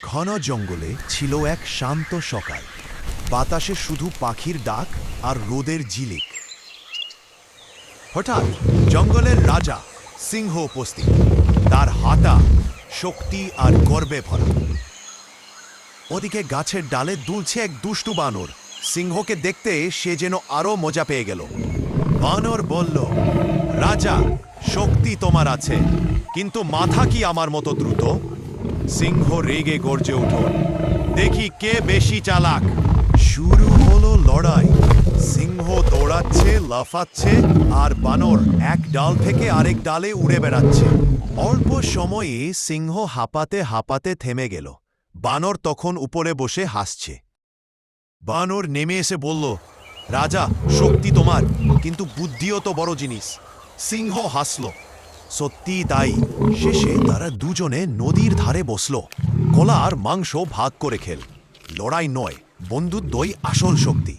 ঘন জঙ্গলে ছিল এক শান্ত সকাল। বাতাসে শুধু পাখির ডাক আর রোদের ঝিলিক। হঠাৎ জঙ্গলের রাজা সিংহ উপস্থিত, তার হাঁটা শক্তি আর গর্বে ভরা। ওদিকে গাছের ডালে দুলছে এক দুষ্টু বানর। সিংহকে দেখতে সে যেন আরো মজা পেয়ে গেল। বানর বলল, রাজা, শক্তি তোমার আছে, কিন্তু মাথা কি আমার মতো দ্রুত? সিংহ রেগে গর্জে উঠল, দেখি কে বেশি চালাক। শুরু হলো লড়াই। সিংহ দৌড়াচ্ছে, লাফাচ্ছে, আর বানর এক ডাল থেকে আরেক ডালে উড়ে বেড়াচ্ছে। অল্প সময়ে সিংহ হাঁপাতে হাঁপাতে থেমে গেল। বানর তখন উপরে বসে হাসছে। বানর নেমে এসে বলল, রাজা, শক্তি তোমার, কিন্তু বুদ্ধিও তো বড় জিনিস। সিংহ হাসল। সত্যি তাই। শেষে তারা দুজনে নদীর ধারে বসল। কলা আর মাংস ভাগ করে খেল। লড়াই নয়, বন্ধুত্বই আসল শক্তি।